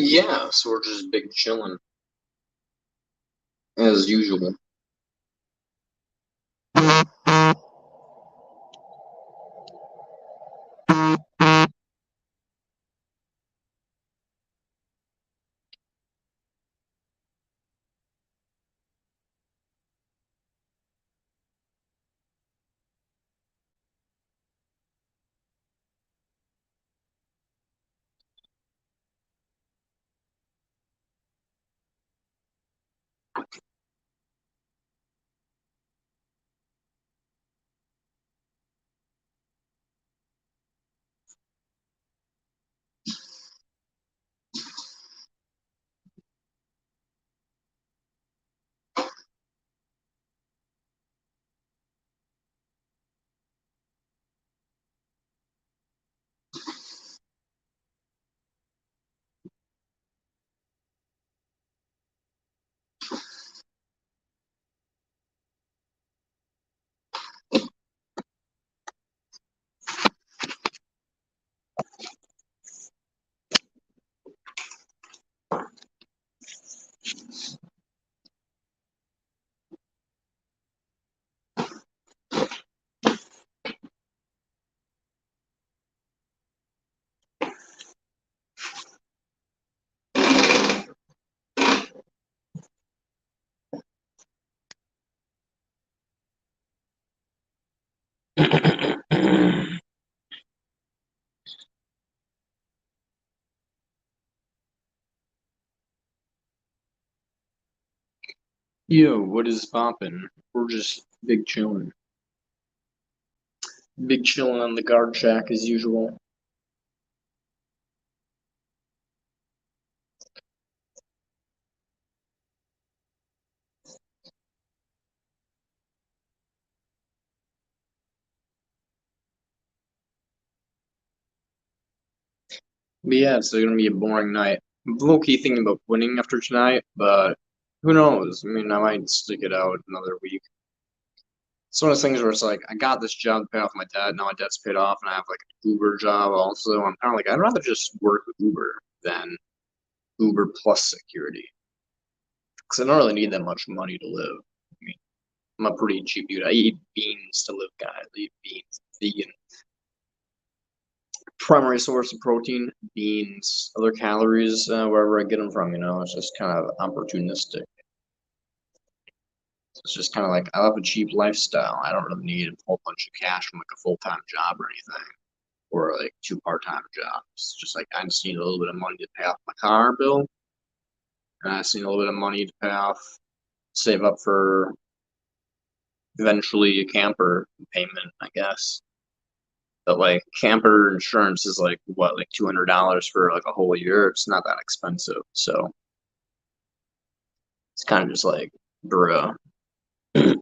Yeah, so we're just big chilling as usual. Yo, what is poppin'? We're just big chillin'. Big chillin' on the guard shack as usual. But yeah, it's gonna be a boring night. I'm low-key thinking about winning after tonight, but who knows? I mean, I might stick it out another week. It's one of those things where it's like, I got this job to pay off my debt, now my debt's paid off, and I have like an Uber job also. I'm kind of like, I'd rather just work with Uber than Uber plus security. Because I don't really need that much money to live. I mean, I'm a pretty cheap dude. I eat beans to live, guys. I eat beans. Vegan. Primary source of protein, beans. Other calories, wherever I get them from, it's just kind of opportunistic. It's just kind of like, I have a cheap lifestyle. I don't really need a whole bunch of cash from like a full-time job or anything, or like two part-time jobs. It's just like, I just need a little bit of money to pay off my car bill, and I just need a little bit of money to pay off, save up for eventually a camper payment, I guess. But like camper insurance is like what, like $200 for like a whole year. It's not that expensive, so it's kind of just like, bruh. I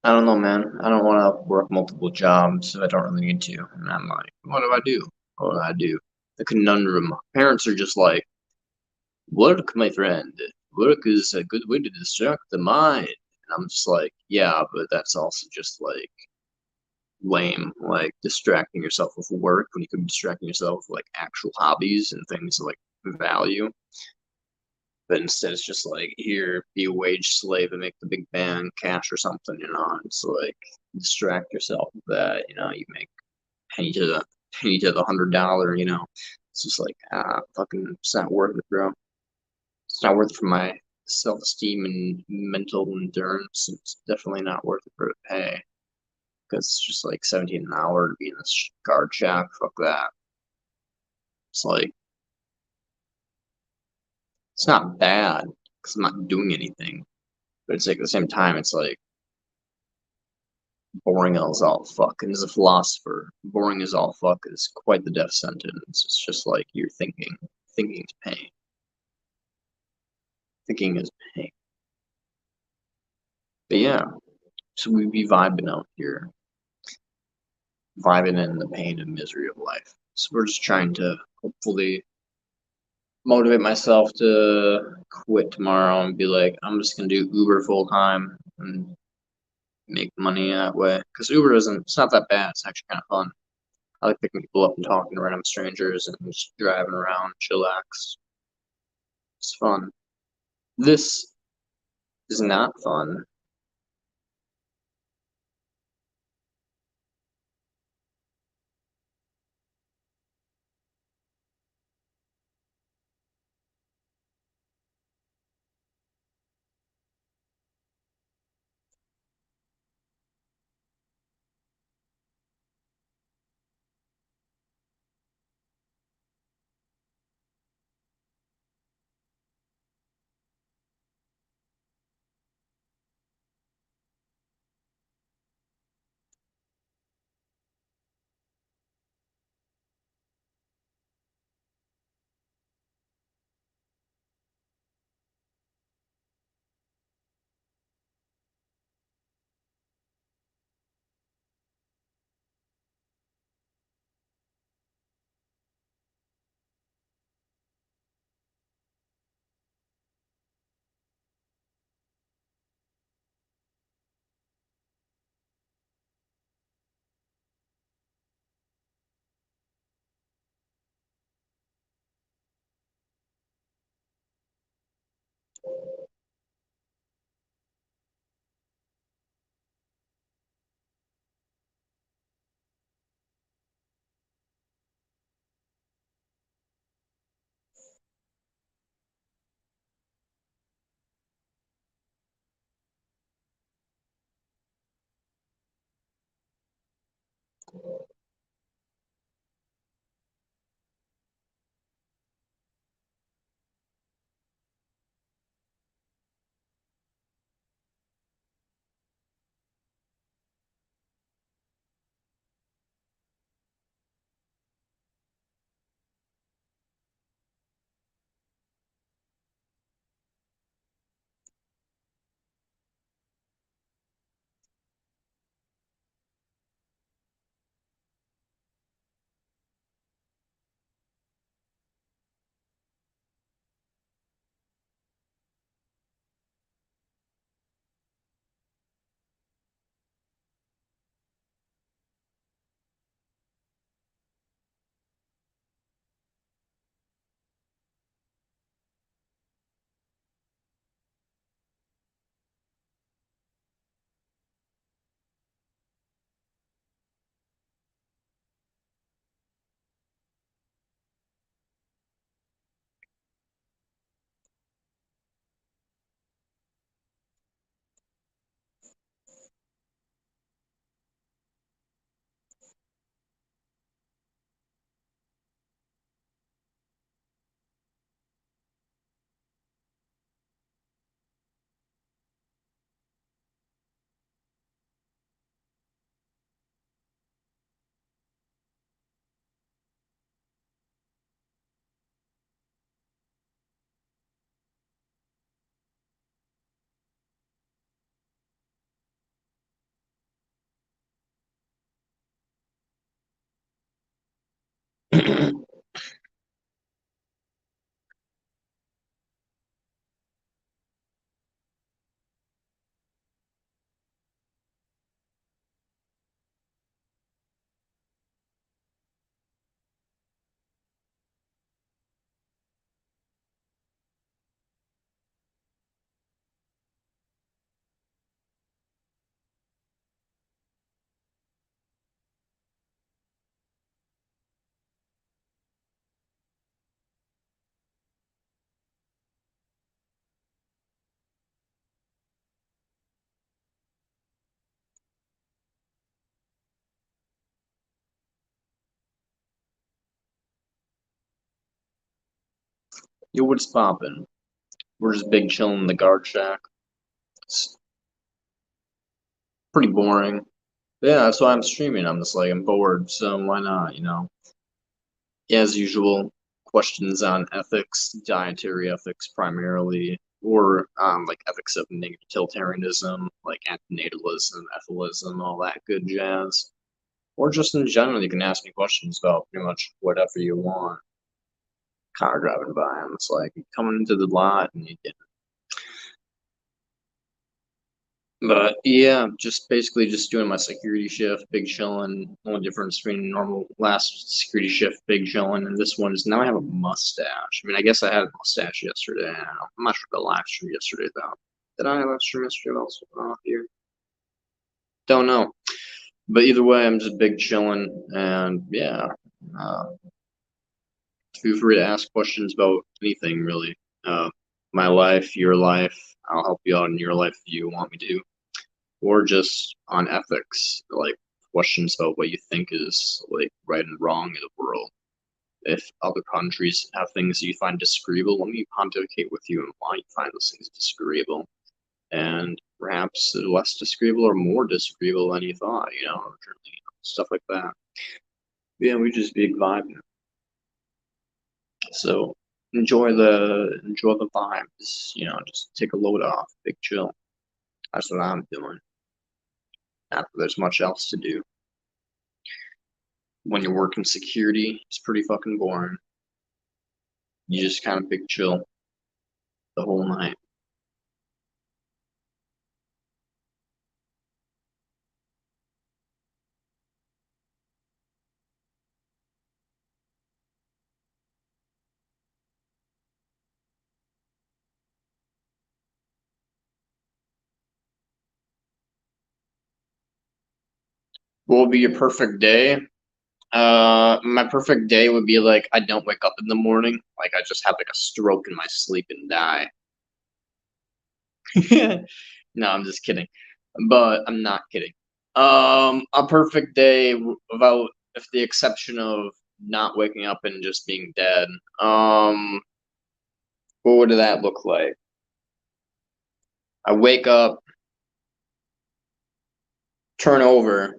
don't know, man. I don't want to work multiple jobs if I don't really need to. And I'm like, what do I do? What do I do? The conundrum. Parents are just like, work, my friend. Work is a good way to distract the mind. And I'm just like, yeah, but that's also just like lame, like distracting yourself with work when you could be distracting yourself with like actual hobbies and things like value. But instead, it's just like, here, be a wage slave and make the big bang cash or something. It's like, distract yourself with that. You make penny to the $100. It's just like, fucking, it's not worth it, bro. It's not worth it for my self-esteem and mental endurance. It's definitely not worth it for the pay because it's just like 17 an hour to be in this guard shack. Fuck that. It's like, it's not bad because I'm not doing anything, but it's like at the same time, it's like boring as all fuck. And as a philosopher, boring as all fuck is quite the death sentence. It's just like you're thinking. Thinking is pain. Thinking is pain. But yeah, so we be vibing out here, vibing in the pain and misery of life. So we're just trying to hopefully motivate myself to quit tomorrow and be like, I'm just gonna do Uber full time and make money that way. Because Uber isn't, it's not that bad. It's actually kind of fun. I like picking people up and talking to random strangers and just driving around, chillax. It's fun. This is not fun. Yo, what's poppin'? We're just big chilling in the guard shack. It's pretty boring. Yeah, that's why I'm streaming. I'm just like, I'm bored, so why not, you know? Yeah, as usual, questions on ethics, dietary ethics primarily, or like ethics of utilitarianism, like antinatalism, ethilism, all that good jazz. Or just in general, you can ask me questions about pretty much whatever you want. Car driving by, and it's like coming into the lot and you get But yeah, just basically just doing my security shift, big chillin'. Only difference between normal last security shift, big chillin', and this one is now I have a mustache. I mean, I guess I had a mustache yesterday. I don't know. I'm not sure about live stream yesterday though. Did I live stream yesterday also here? Don't know. But either way, I'm just big chillin', and yeah. Uh, Feel free to ask questions about anything really. My life, your life. I'll help you out in your life if you want me to, or just on ethics, like questions about what you think is like right and wrong in the world. If other countries have things you find disagreeable, let me pontificate with you on why you find those things disagreeable, and perhaps less disagreeable or more disagreeable than you thought. Stuff like that. Yeah, we just big vibe. So enjoy the vibes. Just take a load off, big chill. That's what I'm doing. Not that there's much else to do. When you're working security, it's pretty fucking boring. You just kind of big chill the whole night. What would be your perfect day? My perfect day would be like I don't wake up in the morning, like I just have like a stroke in my sleep and die. No, I'm just kidding, but I'm not kidding. A perfect day without, if the exception of not waking up and just being dead. What would that look like? I wake up, turn over.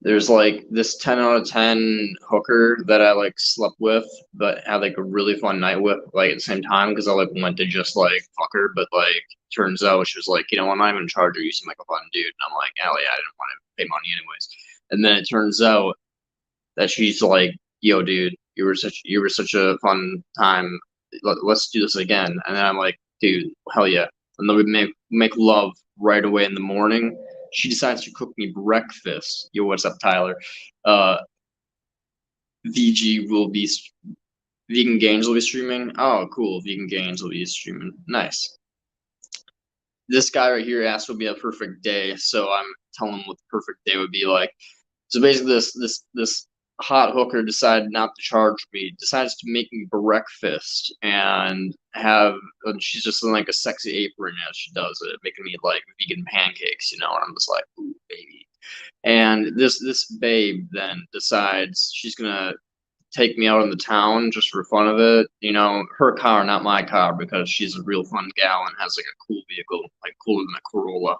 There's like this 10 out of 10 hooker that I like slept with, but had like a really fun night with, like at the same time, because I like went to just like fuck her, but like turns out she was like, I'm not even in charge of you, seem like a fun dude. And I'm like, yeah, I didn't want to pay money anyways. And then it turns out that she's like, yo, dude, you were such a fun time. Let's do this again. And then I'm like, dude, hell yeah. And then we make love right away in the morning. She decides to cook me breakfast. Yo, what's up, Tyler? Uh, VG will be Vegan Gains will be streaming. Oh, cool. Vegan Gains will be streaming. Nice. This guy right here asked what would be a perfect day, so I'm telling him what the perfect day would be like. So basically, this hot hooker decided not to charge me, decides to make me breakfast and she's just in like a sexy apron as she does it, making me like vegan pancakes, and I'm just like, ooh, baby. And this babe then decides she's gonna take me out in the town just for fun of it. Her car, not my car, because she's a real fun gal and has like a cool vehicle, like cooler than a Corolla.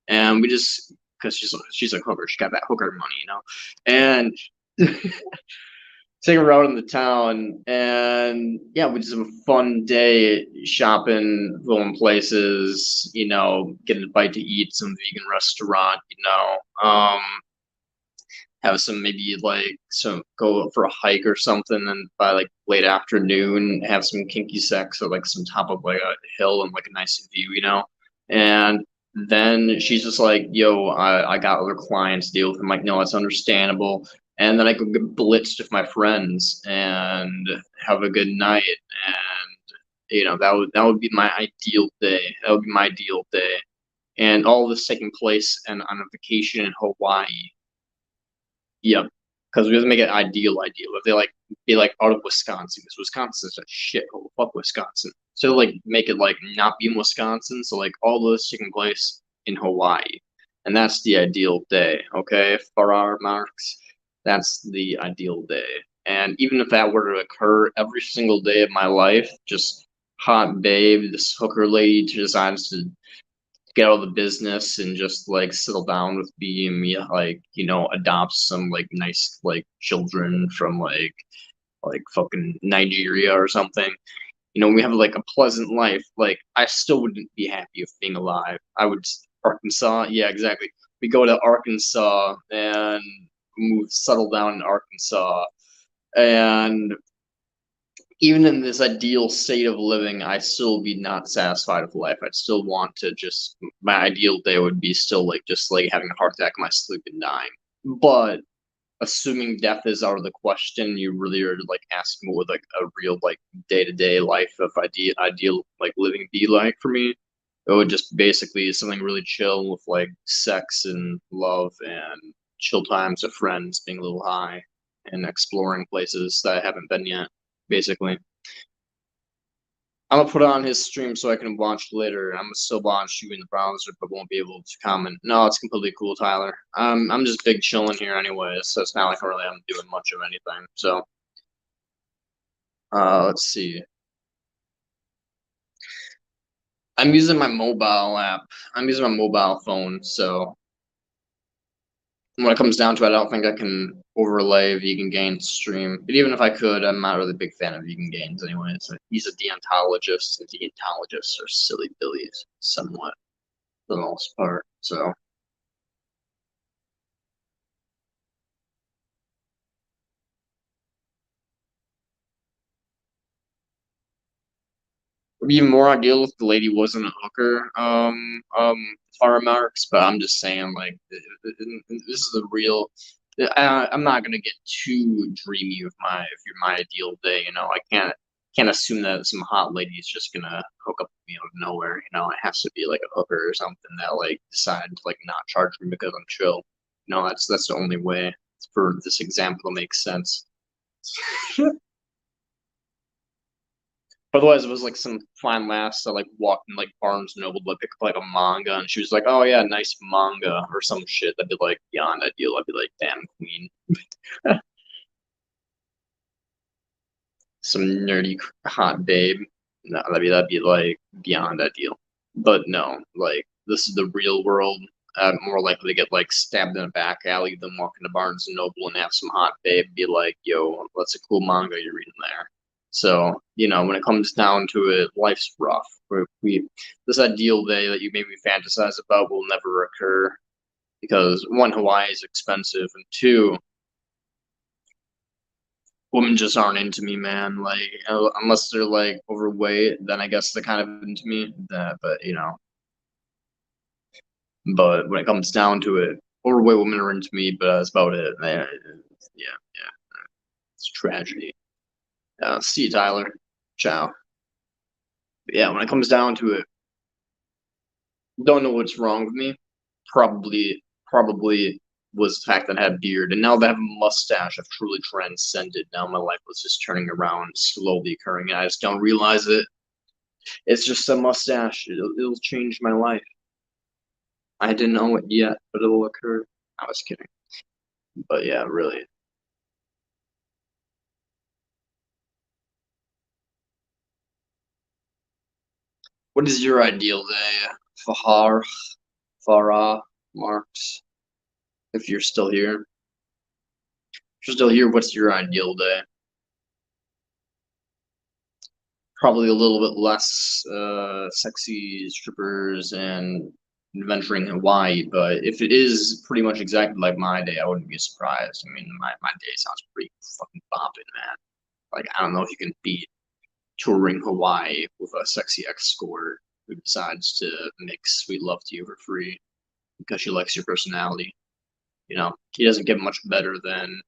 And we just, because she's a hooker, she got that hooker money, and take her out in the town, and yeah, we just have a fun day shopping, going places, getting a bite to eat, some vegan restaurant, have some maybe like some go for a hike or something, and by like late afternoon have some kinky sex or like some top of like a hill and like a nice view, and then she's just like, yo, I got other clients to deal with. I'm like, no, that's understandable. And then I could get blitzed with my friends and have a good night, and that would be my ideal day. That would be my ideal day, and all this taking place and on a vacation in Hawaii. Yep. Because we have to make it ideal. If they like be like out of Wisconsin, because Wisconsin's a shithole. Fuck Wisconsin. So like make it like not be in Wisconsin. So like all this taking place in Hawaii, and that's the ideal day. Okay, for our marks, that's the ideal day. And even if that were to occur every single day of my life, just hot babe, this hooker lady decides to get out of the business and just like settle down with me, like adopt some like nice like children from like fucking Nigeria or something. We have like a pleasant life. Like I still wouldn't be happy with being alive. I would Arkansas, yeah, exactly. We go to Arkansas and settle down in Arkansas, and even in this ideal state of living, I still be not satisfied with life. I'd still want to just my ideal day would be still like just like having a heart attack in my sleep and dying. But assuming death is out of the question, you really are like asking what would like a real like day to day life of ideal like living be like for me. It would just basically something really chill with like sex and love and chill times with friends, being a little high and exploring places that I haven't been yet. Basically, I'm gonna put it on his stream so I can watch later. I'm gonna still watch you in the browser, but won't be able to comment. No, it's completely cool, Tyler. I'm just big chilling here anyways, so it's not like I really am doing much of anything. So, let's see. I'm using my mobile app. I'm using my mobile phone, so when it comes down to it, I don't think I can overlay vegan gains stream. But even if I could, I'm not really a big fan of vegan gains anyway. So he's a deontologist, and deontologists are silly billies, somewhat, for the most part. So. Would be more ideal if the lady wasn't a hooker, far remarks, but I'm just saying, like, this is a real. I'm not gonna get too dreamy with my ideal day. I can't assume that some hot lady is just gonna hook up with me out of nowhere. It has to be like a hooker or something that like decided to like not charge me because I'm chill. That's the only way for this example to make sense. Otherwise, it was like some fine lass that like walked in like Barnes and Noble to pick up like a manga, and she was like, "Oh yeah, nice manga" or some shit. That'd be like beyond ideal. I'd be like, "Damn, queen." Some nerdy hot babe. No, that'd be like beyond ideal. But no, like this is the real world. I'm more likely to get like stabbed in a back alley than walk into Barnes and Noble and have some hot babe be like, "Yo, what's a cool manga you're reading there?" So when it comes down to it, life's rough. This ideal day that you maybe fantasize about will never occur because one, Hawaii is expensive, and two, women just aren't into me, man. Like unless they're like overweight, then I guess they're kind of into me. But when it comes down to it, overweight women are into me, but that's about it. Man. Yeah, yeah, it's tragedy. See you, Tyler. Ciao. But yeah, when it comes down to it, don't know what's wrong with me. Probably was the fact that I had a beard, and now that I have a mustache, I've truly transcended. Now my life was just turning around, slowly occurring. I just don't realize it. It's just a mustache. It'll change my life. I didn't know it yet, but it'll occur. I was kidding. But yeah, really. What is your ideal day, Fahar, Farah, Marks? If you're still here, if you're still here, what's your ideal day? Probably a little bit less sexy strippers and adventuring Hawaii, but if it is pretty much exactly like my day, I wouldn't be surprised. I mean, my day sounds pretty fucking bopping, man. Like, I don't know if you can beat touring Hawaii with a sexy escort who decides to make sweet love to you for free because she likes your personality. He doesn't get much better than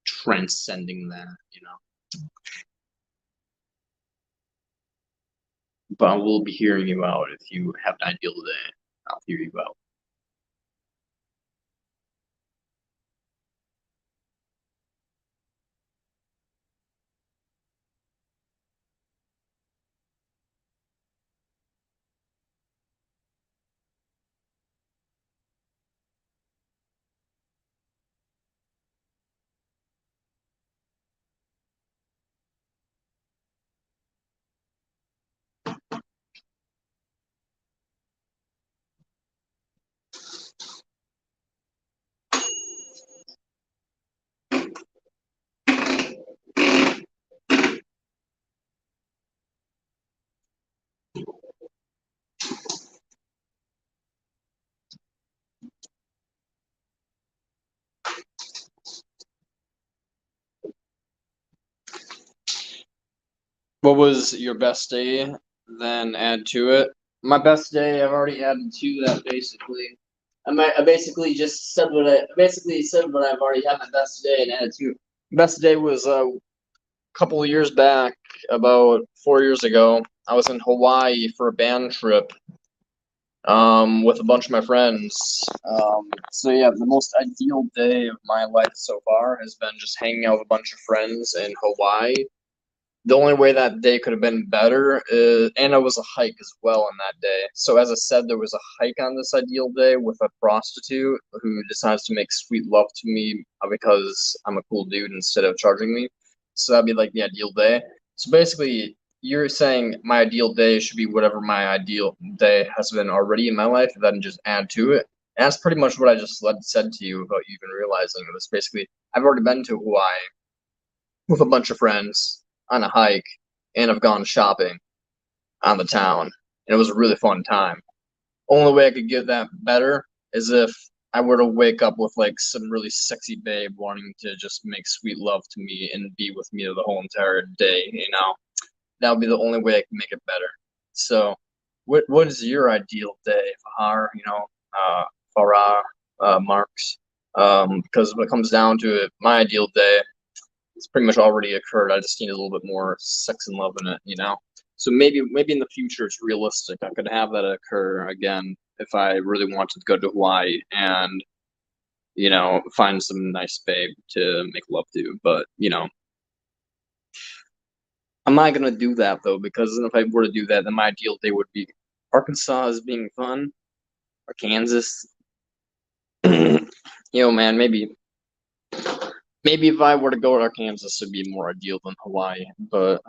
transcending that. But I will be hearing you out if you have an ideal day. I'll hear you out. What was your best day? Then add to it. My best day, I've already added to that basically. I basically just said what I basically said what I've already had my best day and added to. Best day was a couple of years back, about 4 years ago. I was in Hawaii for a band trip with a bunch of my friends. So yeah, the most ideal day of my life so far has been just hanging out with a bunch of friends in Hawaii. The only way that day could have been better is, and it was a hike as well on that day. So as I said, there was a hike on this ideal day with a prostitute who decides to make sweet love to me because I'm a cool dude instead of charging me. So that'd be like the ideal day. So basically, you're saying my ideal day should be whatever my ideal day has been already in my life, and then just add to it. And that's pretty much what I just said to you without you even realizing. It was basically I've already been to Hawaii with a bunch of friends on a hike, and I've gone shopping on the town. And it was a really fun time. Only way I could get that better is if I were to wake up with like some really sexy babe wanting to just make sweet love to me and be with me the whole entire day, you know. That would be the only way I can make it better. So what is your ideal day, Fahar, Farah, Marks? Because when it comes down to it, my ideal day it's pretty much already occurred. I just need a little bit more sex and love in it, you know. So maybe in the future it's realistic. I could have that occur again if I really wanted to go to Hawaii and find some nice babe to make love to. But I'm not gonna do that though because then if I were to do that, then my ideal day would be Arkansas as being fun or Kansas. Man, maybe if I were to go to Arkansas, it'd be more ideal than Hawaii. But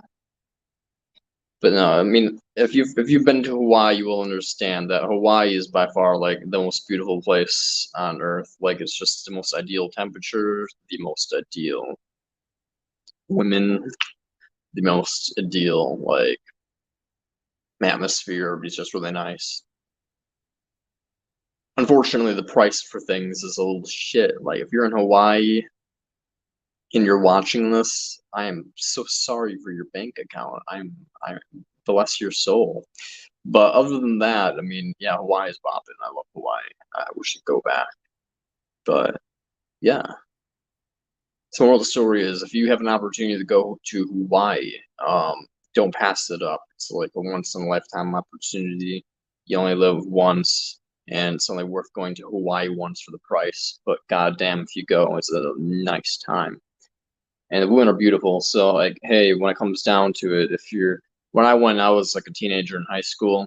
no, I mean, if you've been to Hawaii, you will understand that Hawaii is by far like the most beautiful place on earth. Like it's just the most ideal temperature, the most ideal women, the most ideal like atmosphere. It's just really nice. Unfortunately, the price for things is a little shit. Like if you're in Hawaii and you're watching this, I am so sorry for your bank account. I bless your soul. But other than that, I mean, yeah, Hawaii's bopping. I love Hawaii. We should go back. But yeah. So moral of the story is if you have an opportunity to go to Hawaii, don't pass it up. It's like a once in a lifetime opportunity. You only live once, and it's only worth going to Hawaii once for the price. But goddamn, if you go, it's a nice time. And the women are beautiful. So like, hey, when it comes down to it, when I went, I was like a teenager in high school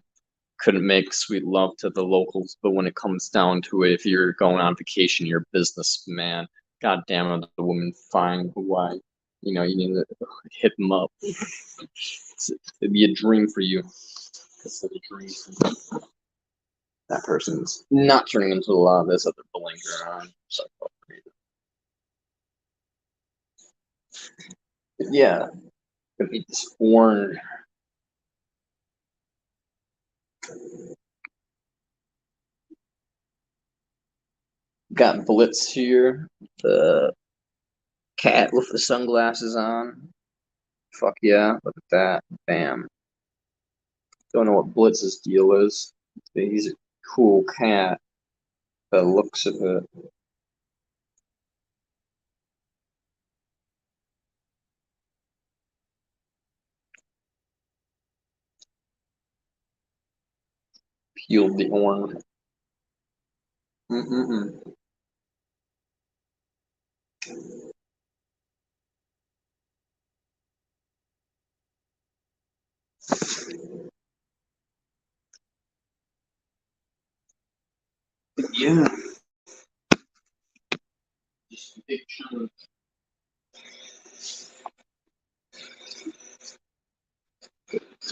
couldn't make sweet love to the locals, but when it comes down to it, if you're going on vacation, you're a businessman. God damn it, the woman fine Hawaii. You need to hit them up. It'd be a dream for you. It's like a dream. That person's not turning into a lot of this other blinker on. Yeah, could be this orange. Got Blitz here. The cat with the sunglasses on. Fuck yeah, look at that. Bam. Don't know what Blitz's deal is. But he's a cool cat. The looks of it. Peeled the orange. Mm-mm-mm. Yeah. Just a big chunk.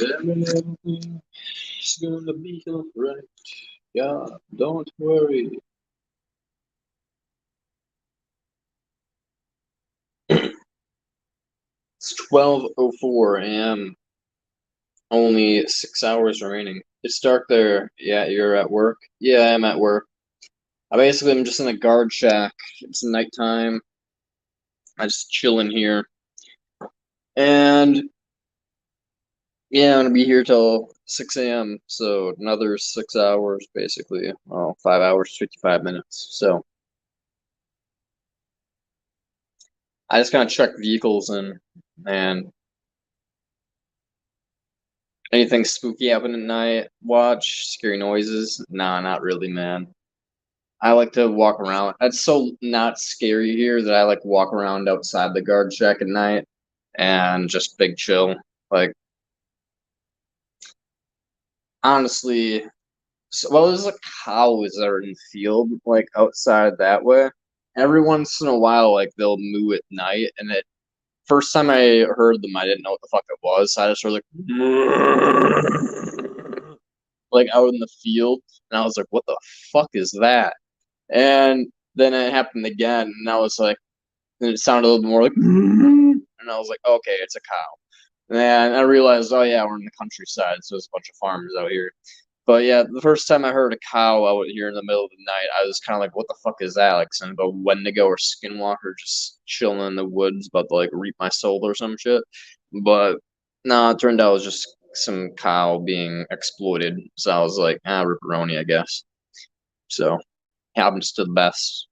Everything's gonna be alright. Yeah, don't worry. It's 12:04 a.m. Only 6 hours remaining. It's dark there. Yeah, you're at work. Yeah, I'm at work. I'm just in a guard shack. It's nighttime. I just chill in here. And Yeah, I'm gonna be here till 6 a.m. So another 6 hours, basically. Well, 5 hours, 55 minutes. So I just kind of check vehicles and anything spooky happen at night. Watch scary noises. Nah, not really, man. I like to walk around. It's so not scary here that I like walk around outside the guard shack at night and just big chill. Like honestly, well, there's like cows that are in the field, like outside that way. Every once in a while, like they'll moo at night, and it first time I heard them, I didn't know what the fuck it was. So I just heard like out in the field, and I was like, "What the fuck is that?" And then it happened again, and I was like, and it sounded a little more like, and I was like, "Okay, it's a cow." And I realized, oh yeah, we're in the countryside, so there's a bunch of farmers out here. But yeah, the first time I heard a cow out here in the middle of the night, I was kind of like, "What the fuck is that?" Like some a Wendigo or Skinwalker just chilling in the woods, about to like reap my soul or some shit. But no, it turned out it was just some cow being exploited. So I was like, ripperoni, I guess. So happens to the best.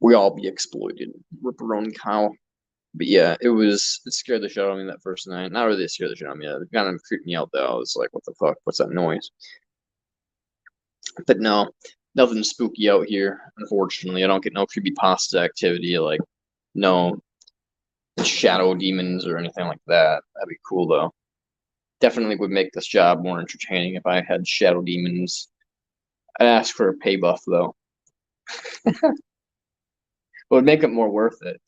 We all be exploited. Ripperoni cow. But yeah, it scared the shit out of me that first night. Not really scared the shit out of me. It kind of creeped me out though. I was like, "What the fuck? What's that noise?" But no, nothing spooky out here. Unfortunately, I don't get no creepypasta activity like no shadow demons or anything like that. That'd be cool though. Definitely would make this job more entertaining if I had shadow demons. I'd ask for a pay buff though. It would make it more worth it.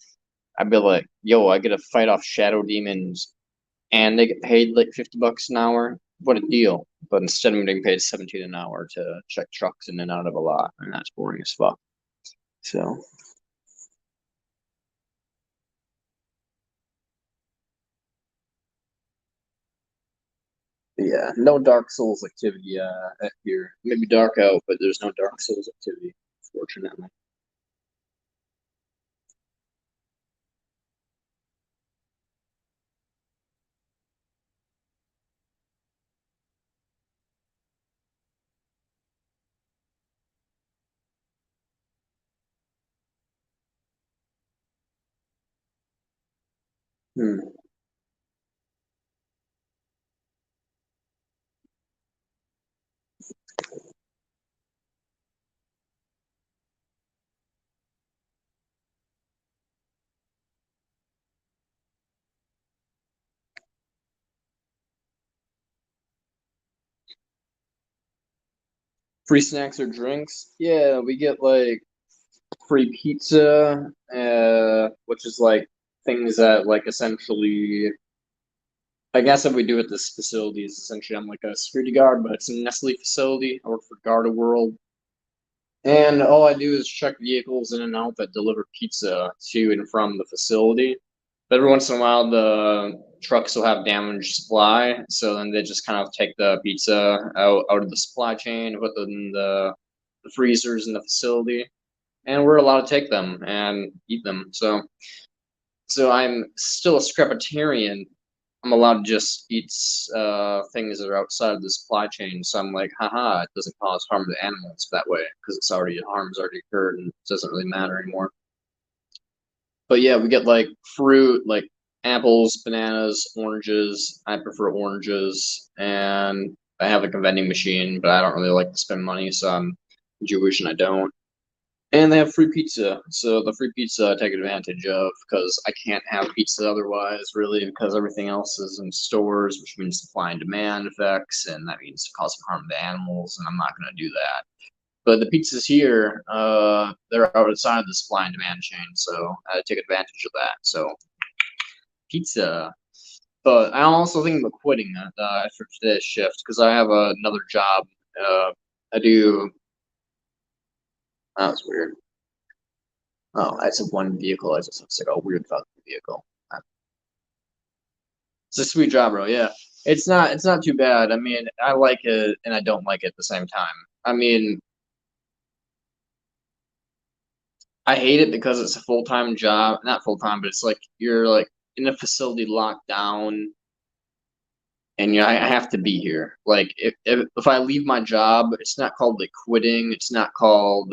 I'd be like, "Yo, I get to fight off shadow demons and they get paid like $50 an hour. What a deal!" But instead, I'm getting paid 17 an hour to check trucks in and out of a lot, and that's boring as fuck. So yeah, no Dark Souls activity here. Maybe Dark Out, but there's no Dark Souls activity, fortunately. Hmm. Free snacks or drinks? Yeah, we get like free pizza, which is like things that like essentially I guess what we do at this facility is essentially I'm like a security guard, but it's a Nestle facility. I work for Garda World. And all I do is check vehicles in and out that deliver pizza to and from the facility. But every once in a while, the trucks will have damaged supply, so then they just kind of take the pizza out of the supply chain, put them in the freezers in the facility, and we're allowed to take them and eat them. So I'm still a scrapitarian. I'm allowed to just eat things that are outside of the supply chain. So I'm like, haha, it doesn't cause harm to animals that way because harm's already occurred and it doesn't really matter anymore. But yeah, we get like fruit, like apples, bananas, oranges. I prefer oranges, and I have like a vending machine, but I don't really like to spend money, so I'm Jewish and I don't. And they have free pizza. So the free pizza I take advantage of because I can't have pizza otherwise, really, because everything else is in stores, which means supply and demand effects, and that means causing harm to animals, and I'm not going to do that. But the pizzas here, they're outside the supply and demand chain, so I take advantage of that. So pizza. But I'm also thinking about quitting after today's shift because I have another job. I do. That's weird. Oh, I said one vehicle. I just was like, oh, weird fucking vehicle. It's a sweet job, bro. Yeah, it's not too bad. I mean, I like it and I don't like it at the same time. I mean, I hate it because it's a full time job, not full time, but it's like you're like in a facility locked down, and I have to be here. Like if I leave my job, it's not called like quitting. It's not called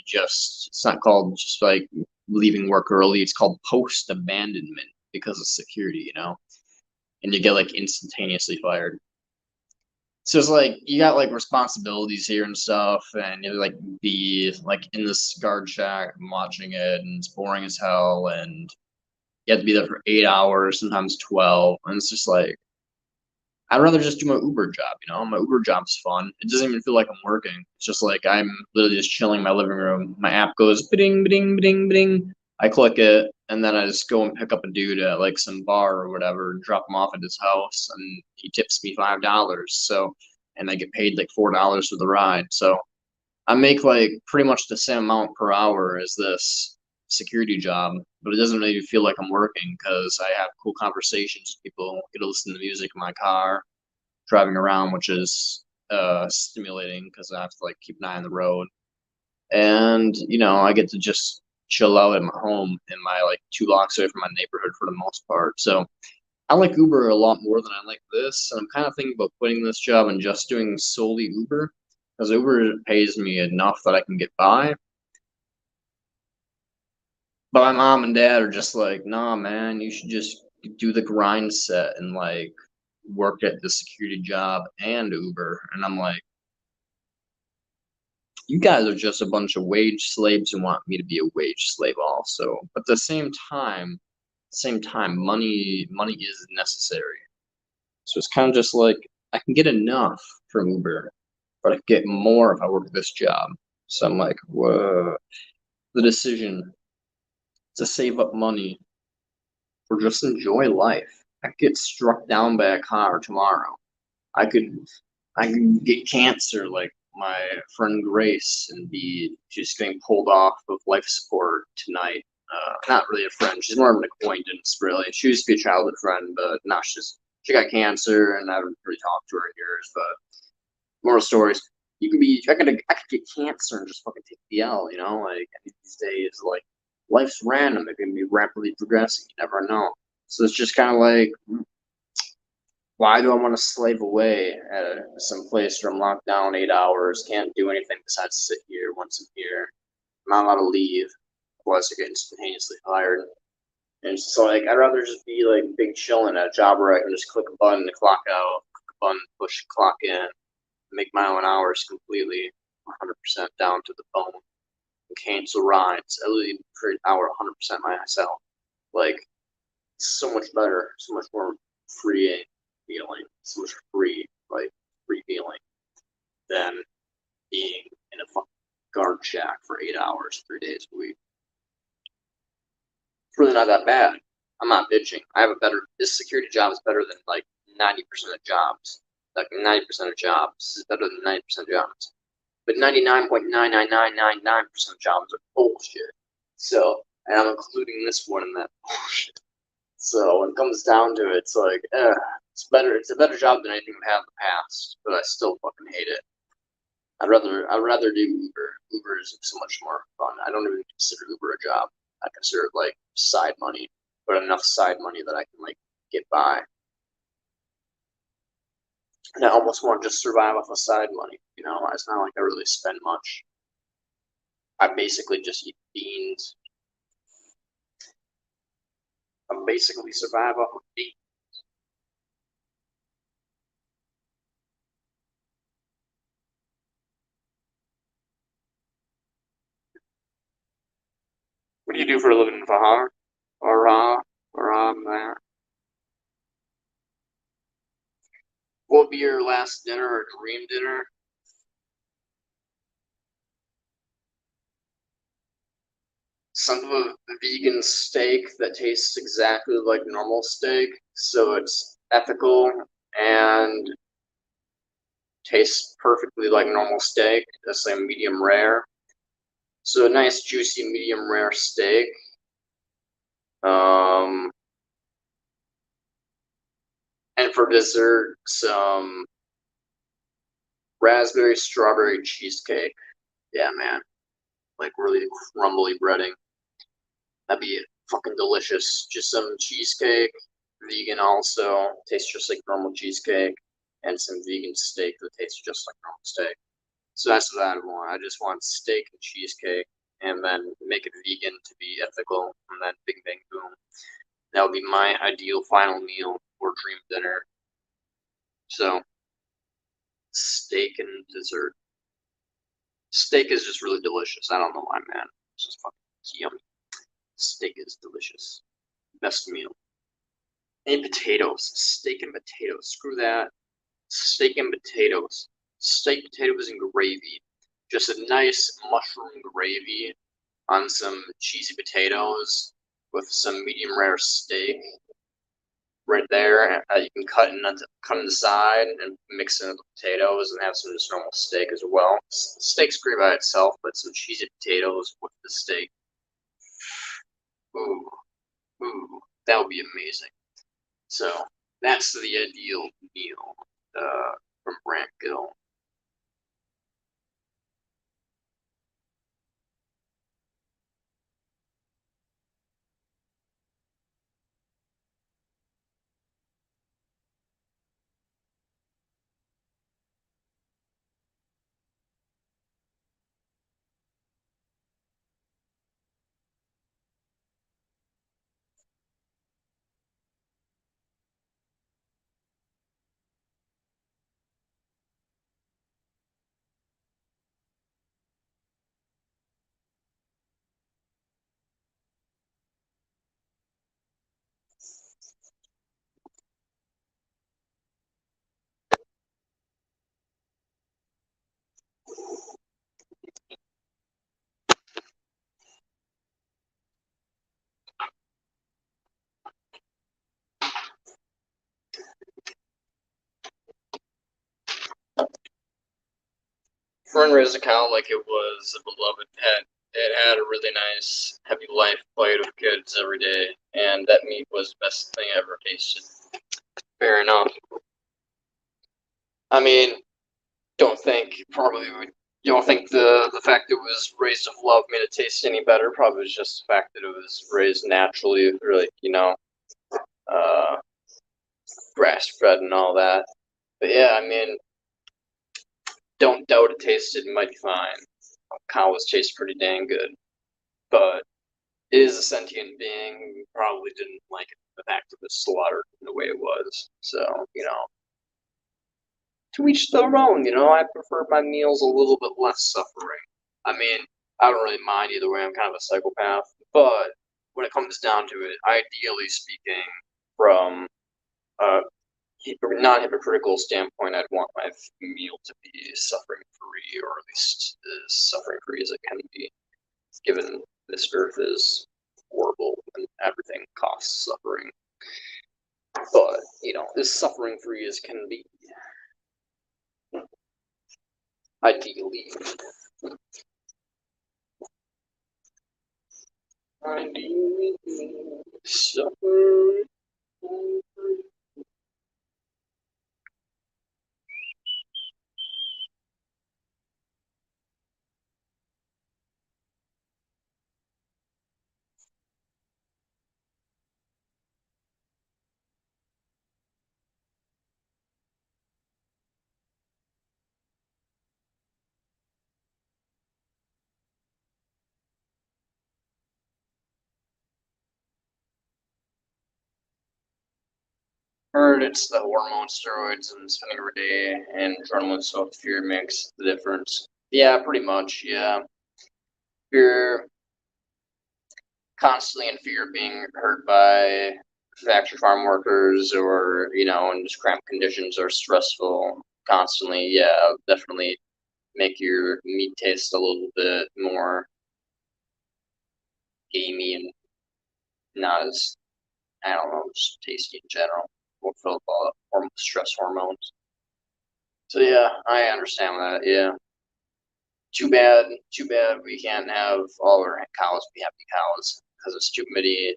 just it's not called just like leaving work early. It's called post abandonment because of security, and you get like instantaneously fired. So it's like you got like responsibilities here and stuff, and you like be like in this guard shack and watching it, and it's boring as hell, and you have to be there for 8 hours, sometimes 12, and it's just like I'd rather just do my Uber job. My Uber job's fun. It doesn't even feel like I'm working. It's just like I'm literally just chilling in my living room. My app goes bing, bing, bing, bing. I click it, and then I just go and pick up a dude at like some bar or whatever, drop him off at his house, and he tips me $5. So, and I get paid like $4 for the ride. So I make like pretty much the same amount per hour as this security job, but it doesn't really feel like I'm working because I have cool conversations with people, get to listen to music in my car, driving around, which is stimulating because I have to like keep an eye on the road. And I get to just chill out at my home in my like 2 blocks away from my neighborhood for the most part. So I like Uber a lot more than I like this. And I'm kind of thinking about quitting this job and just doing solely Uber because Uber pays me enough that I can get by. But my mom and dad are just like, nah, man, you should just do the grind set and like work at the security job and Uber. And I'm like, you guys are just a bunch of wage slaves who want me to be a wage slave also. But at the same time, money is necessary. So it's kind of just like I can get enough from Uber, but I can get more if I work this job. So I'm like, whoa. The decision to save up money or just enjoy life. I could get struck down by a car tomorrow. I could I could get cancer like my friend Grace and be just getting pulled off of life support tonight. Not really a friend. She's more of an acquaintance, really. She used to be a childhood friend, but now she got cancer, and I haven't really talked to her in years. But moral stories, I could get cancer and just fucking take the L. Like these days, like life's random. It can be rapidly progressing. You never know. So it's just kind of like why do I want to slave away at some place where I'm locked down 8 hours, can't do anything besides sit here once I'm here, I'm not allowed to leave, otherwise I get instantaneously fired. And it's just like, I'd rather just be like big chilling at a job where I can just click a button to clock out, click a button, push clock in, make my own hours completely 100% down to the bone, and cancel rides. I literally for an hour 100% myself. Like, it's so much better, so much more freeing feeling, so much free feeling than being in a fucking guard shack for 8 hours, 3 days a week. It's really not that bad. I'm not bitching. This security job is better than like 90% of jobs. Like 90% of jobs is better than 90% of jobs. But 99.99999% of jobs are bullshit. So, and I'm including this one in that bullshit. So when it comes down to it, it's like, it's better. It's a better job than anything I've had in the past, but I still fucking hate it. I'd rather do Uber. Uber is so much more fun. I don't even consider Uber a job. I consider it like side money, but enough side money that I can like get by. And I almost want to just survive off of side money. It's not like I really spend much. I basically just eat beans. I basically survive off of beans. What do you do for a living, Fahar? Man. What would be your last dinner or dream dinner? Some of a vegan steak that tastes exactly like normal steak, so it's ethical and tastes perfectly like normal steak. That's like medium rare. So a nice juicy medium rare steak. Um, and for dessert, some raspberry strawberry cheesecake. Yeah, man, like really crumbly breading. That'd be fucking delicious. Just some cheesecake, vegan also, tastes just like normal cheesecake, and some vegan steak that tastes just like normal steak. So that's what I want. I just want steak and cheesecake, and then make it vegan to be ethical, and then bing bang boom. That would be my ideal final meal or dream dinner. So, steak and dessert. Steak is just really delicious. I don't know why, man. It's just fucking yummy. Steak is delicious. Best meal. And potatoes. Steak and potatoes. Screw that. Steak and potatoes. Steak, potatoes, and gravy. Just a nice mushroom gravy on some cheesy potatoes with some medium rare steak right there. You can cut in the side and mix it with the potatoes and have some just normal steak as well. Steak's great by itself, but some cheesy potatoes with the steak. Ooh, ooh, that would be amazing. So that's the ideal meal from Brant Gill. Fern raised a cow like it was a beloved pet. It had a really nice, happy life, played with kids every day, and that meat was the best thing I ever tasted. Fair enough. I mean, don't think probably would. You don't think the fact it was raised with love made it taste any better? Probably was just the fact that it was raised naturally, really, uh, grass fed and all that. But yeah, I mean, don't doubt it tasted mighty fine. Cows taste pretty dang good, but it is a sentient being. Probably didn't like it, the fact it was slaughtered in the way it was. So, to each their own. I prefer my meals a little bit less suffering. I mean, I don't really mind either way. I'm kind of a psychopath, but when it comes down to it, ideally speaking, from a non-hypocritical standpoint, I'd want my meal to be suffering free, or at least as suffering free as it can be, given this earth is horrible and everything costs suffering. But, as suffering free as can be, ideally. Ideally, suffering free. Heard it's the hormone steroids and spending every day and adrenaline soaked fear makes the difference. Yeah, pretty much. Yeah. You're constantly in fear of being hurt by factory farm workers or, and just cramped conditions are stressful constantly. Yeah, definitely make your meat taste a little bit more gamey and not as, I don't know, just tasty in general. We'll fill up all the stress hormones. So yeah, I understand that. Yeah. Too bad we can't have all our cows be happy cows because it's too many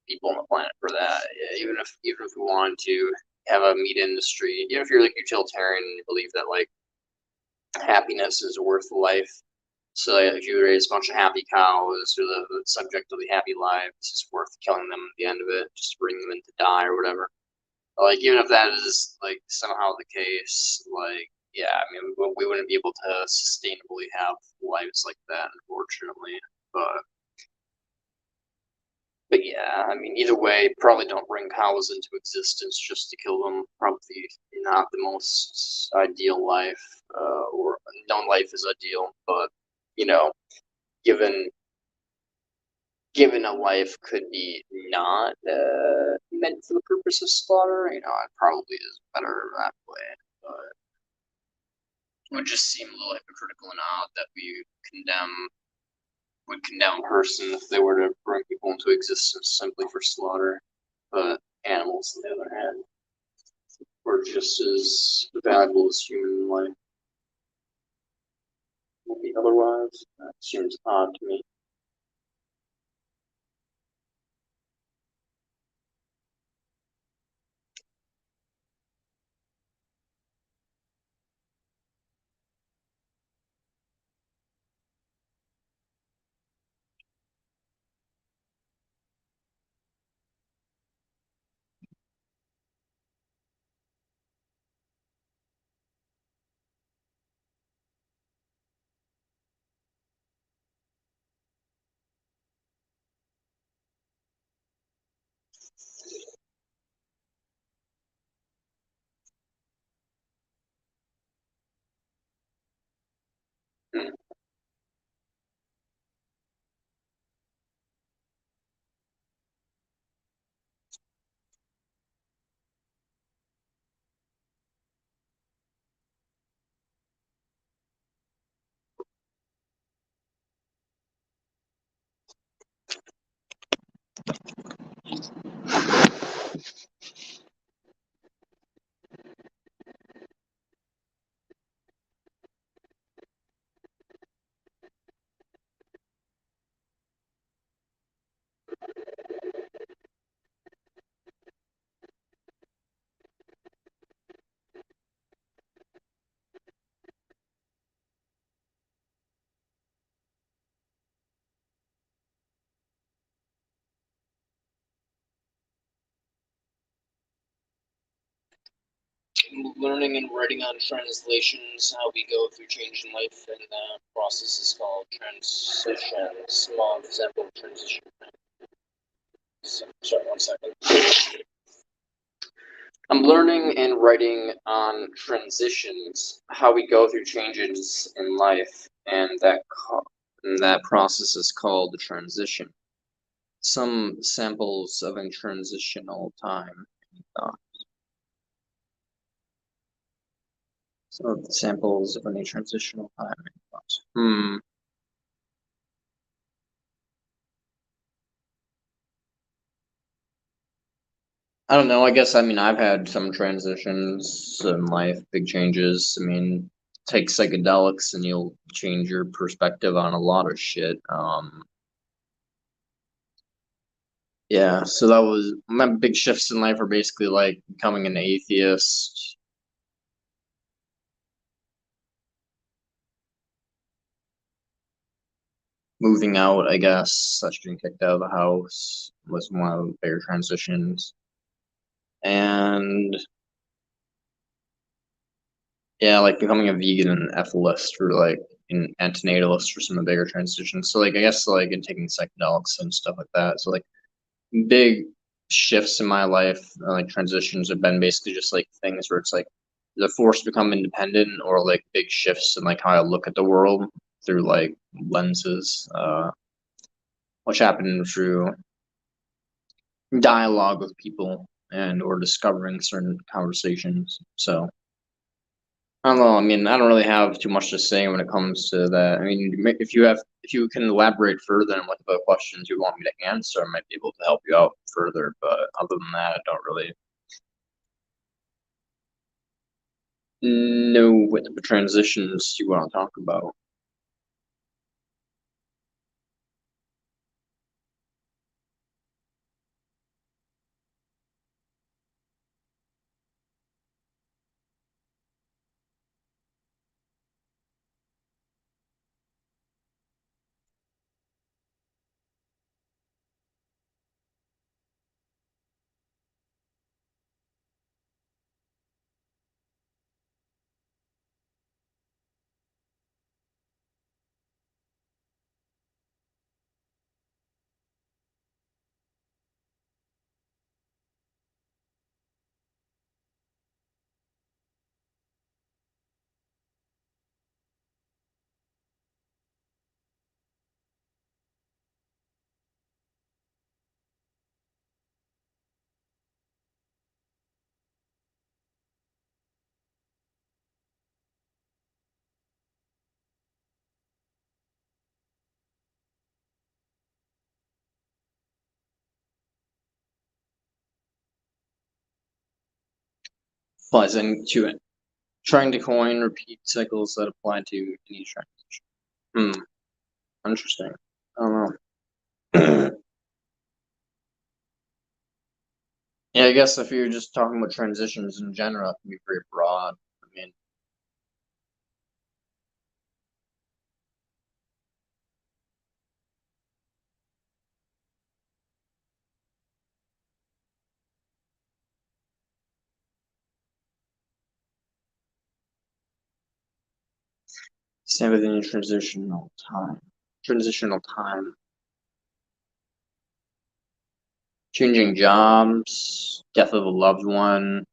people on the planet for that. Yeah, even if we wanted to have a meat industry, even if you're like utilitarian and you believe that like happiness is worth life, So if you raise a bunch of happy cows or the subject of the happy lives, it's worth killing them at the end of it, just to bring them in to die or whatever. Like even if that is like somehow the case, like yeah, I mean we wouldn't be able to sustainably have lives like that, unfortunately. But but yeah, I mean either way, probably don't bring cows into existence just to kill them. Probably not the most ideal life, or no life is ideal, but you know, given given a life could be not meant for the purpose of slaughter, you know, it probably is better that way. But it would just seem a little hypocritical and odd that we condemn would condemn a person if they were to bring people into existence simply for slaughter. But animals, on the other hand, are just as valuable as human life. Would be otherwise. That seems odd to me. Hmm. Learning and writing on translations, how we go through change in life, and the process is called transition. Small example of transition. So, sorry, 1 second. I'm learning and writing on transitions, how we go through changes in life, and that process is called transition. Some samples of a transitional time. So samples of any transitional time. Hmm. I don't know. I guess I mean I've had some transitions in life, big changes. I mean, take psychedelics and you'll change your perspective on a lot of shit. Yeah. So that was my big shifts in life are basically like becoming an atheist, moving out. I guess such getting kicked out of the house was one of the bigger transitions, and yeah, like becoming a vegan and ethicist or like an antinatalist for some of the bigger transitions. So like I guess like in taking psychedelics and stuff like that. So like big shifts in my life, like transitions have been basically just like things where it's like the forced to become independent or like big shifts in like how I look at the world through like lenses, which happen through dialogue with people and or discovering certain conversations. So I don't know. I mean, I don't really have too much to say when it comes to that. I mean, if you can elaborate further on what the questions you want me to answer, I might be able to help you out further. But other than that, I don't really know what the transitions you want to talk about. applies into it. Trying to coin repeat cycles that apply to any transition. Interesting. I don't know. Yeah, I guess if you're just talking about transitions in general, it can be very broad. I mean, same with any transitional time. Transitional time. Changing jobs, death of a loved one.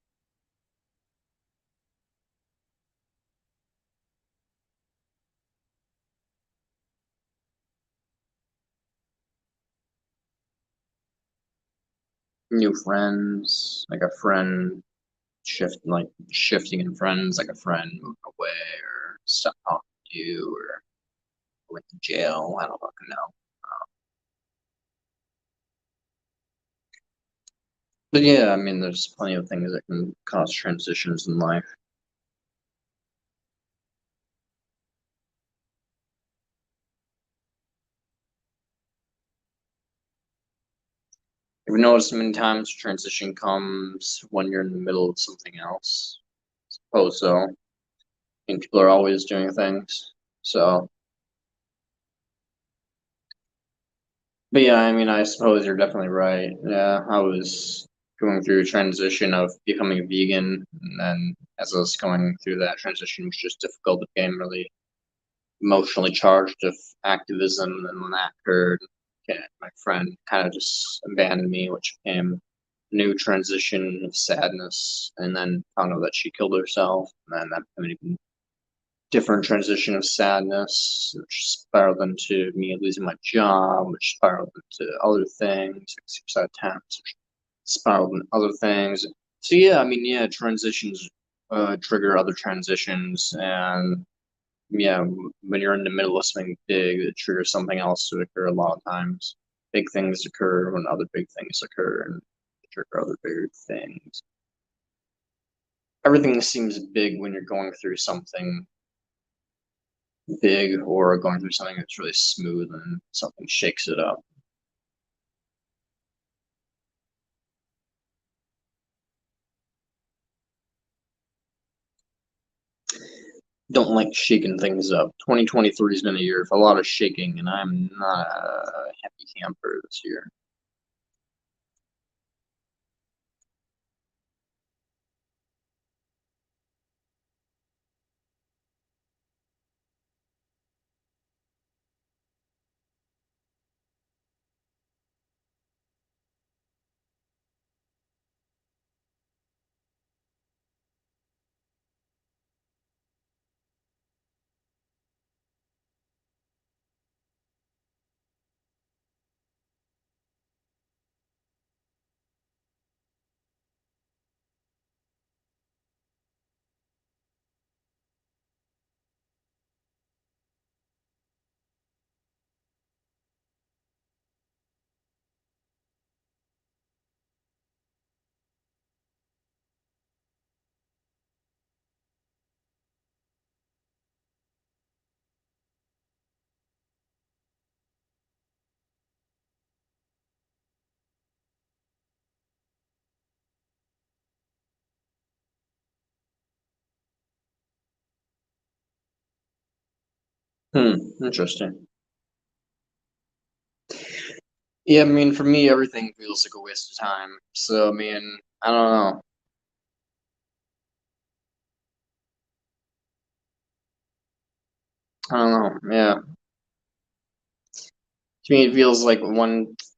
New friends, like a friend shifting in friends, like a friend moving away or stopped talking to you or went to jail. I don't fucking know. But yeah, I mean, there's plenty of things that can cause transitions in life. I've noticed many times transition comes when you're in the middle of something else. Suppose so. I mean, people are always doing things. So, but yeah, I mean, I suppose you're definitely right. Yeah, I was going through a transition of becoming a vegan, and then as I was going through that transition, which was difficult, it became really emotionally charged with activism. And when that occurred, okay, my friend kind of just abandoned me, which became a new transition of sadness. And then found out that she killed herself, and then that became an even different transition of sadness, which spiraled into me losing my job, which spiraled into other things, like suicide attempts, which spiraled into other things. So yeah, I mean, yeah, transitions trigger other transitions, and yeah, when you're in the middle of something big, it triggers something else to occur a lot of times. Big things occur when other big things occur, and they trigger other bigger things. Everything seems big when you're going through something big or going through something that's really smooth and something shakes it up. Don't like shaking things up. 2023 has been a year of a lot of shaking, and I'm not a happy camper this year. Interesting. Yeah, I mean, for me, everything feels like a waste of time. So, I mean, I don't know. I don't know. Yeah. To me, it feels like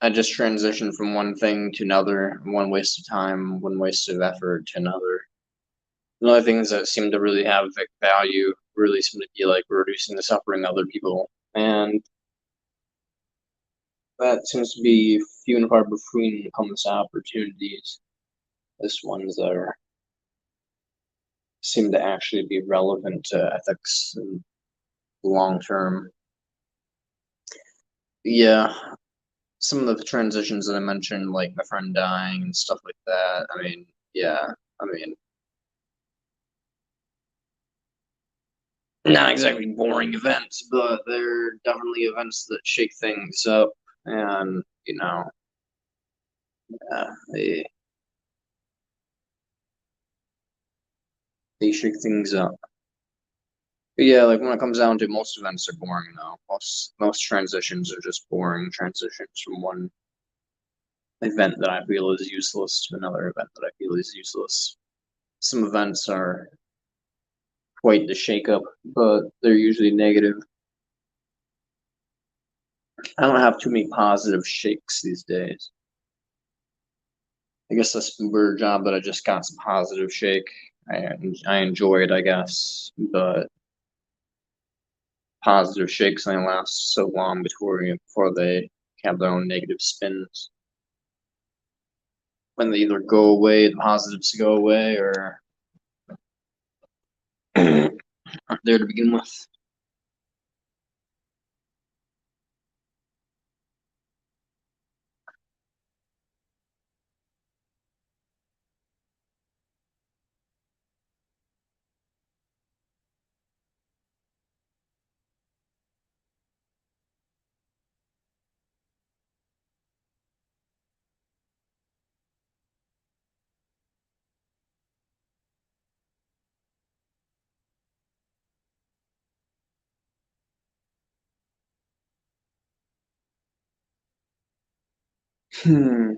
I just transitioned from one thing to another, one waste of time, one waste of effort to another. The only things that seem to really have value really seem to be like reducing the suffering of other people. And that seems to be few and far between when it comes to opportunities. This ones that seem to actually be relevant to ethics and long term. Yeah, some of the transitions that I mentioned, like my friend dying and stuff like that. I mean, yeah, I mean, not exactly boring events, but they're definitely events that shake things up, and they shake things up. But yeah, like when it comes down to most events are boring though. Most transitions are just boring transitions from one event that I feel is useless to another event that I feel is useless. Some events are quite the shakeup, but they're usually negative. I don't have too many positive shakes these days. I guess this Uber job that I just got's a positive shake. I enjoy it, I guess, but positive shakes only last so long before they have their own negative spins. When they either go away, the positives go away, or aren't there to begin with. Hmm.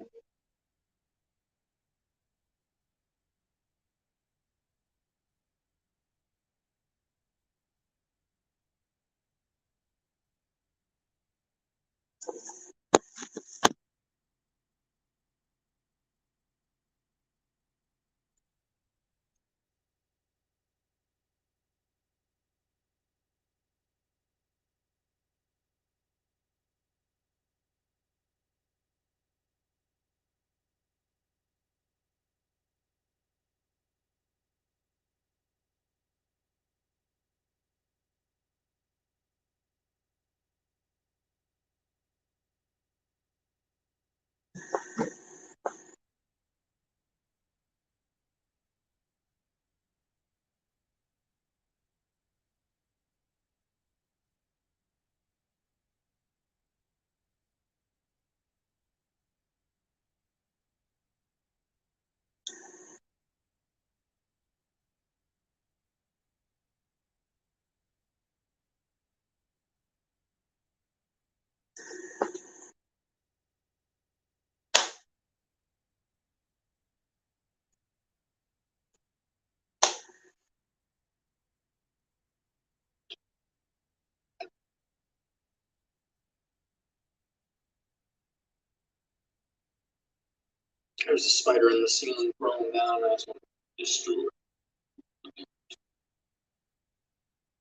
There's a spider in the ceiling crawling down. I just want to destroy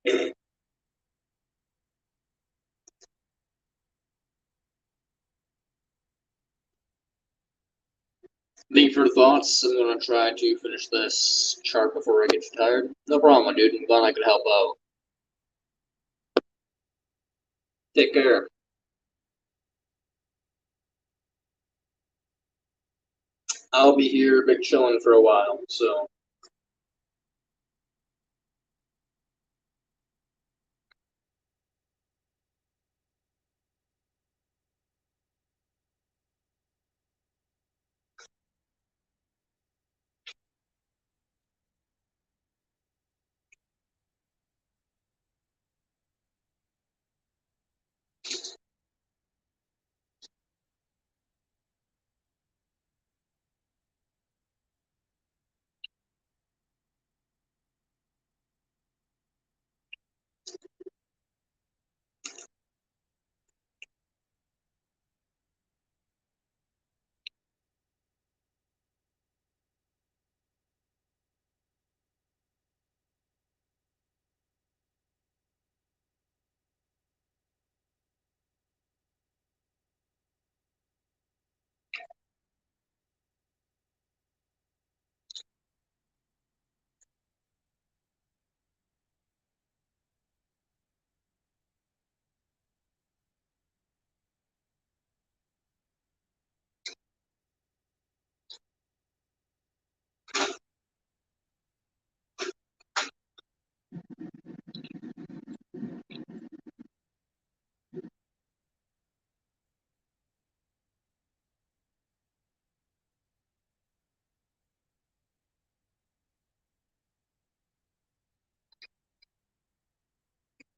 it. Deeper thoughts. I'm gonna try to finish this chart before I get too tired. No problem, my dude. I'm glad I could help out. Take care. I'll be here, big chilling for a while. So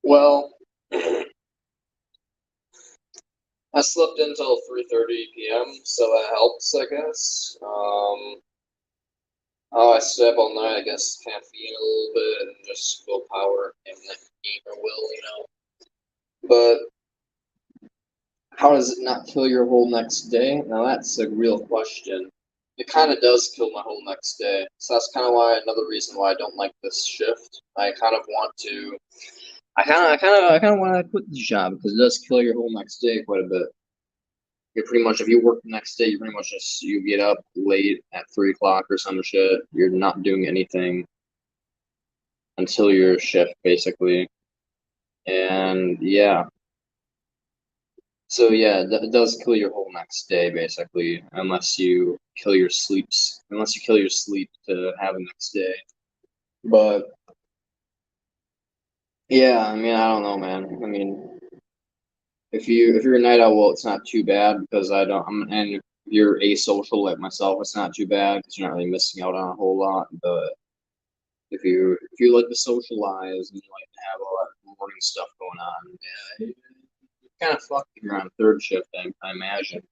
Well, I slept until 3:30 p.m., so that helps, I guess. Oh, I stay up all night, I guess caffeine a little bit and just willpower and like gamer will. But how does it not kill your whole next day? Now that's a real question. It kind of does kill my whole next day. So that's kind of why another reason why I don't like this shift. I kind of want to. I kind of want to quit this job because it does kill your whole next day quite a bit. You're pretty much if you work the next day, you pretty much just you get up late at 3 o'clock or some shit. You're not doing anything until your shift, basically. And yeah, so yeah, it does kill your whole next day, basically, unless you kill your sleep to have a next day. But yeah, I mean, I don't know, man. I mean, if you're a night owl, it's not too bad because I don't. And if you're asocial like myself, it's not too bad because you're not really missing out on a whole lot. But if you like to socialize and you like to have all that morning stuff going on, yeah, you kind of fucked if you're on third shift. I imagine.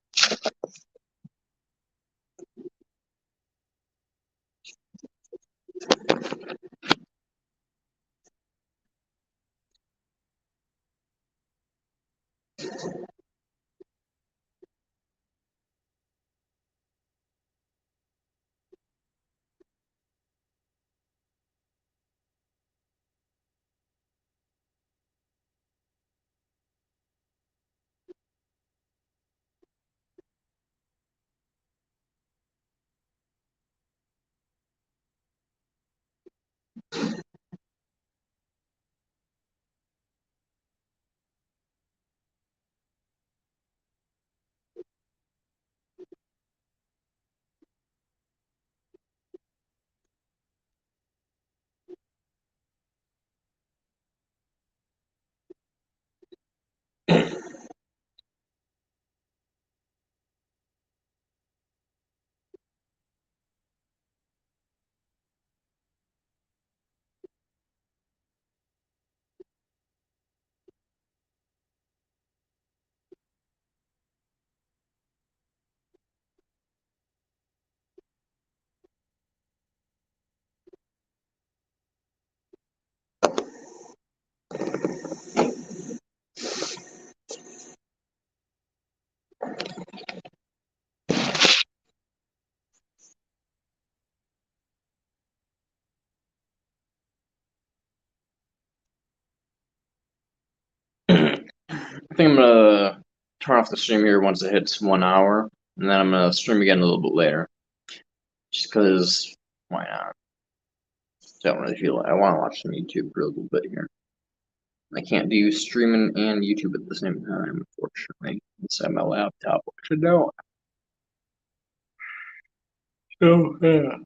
I think I'm gonna turn off the stream here once it hits 1 hour, and then I'm gonna stream again a little bit later. Just because, why not? Don't really feel like I want to watch some YouTube for a little bit here. I can't do streaming and YouTube at the same time, unfortunately. Inside my laptop, which I don't. So yeah.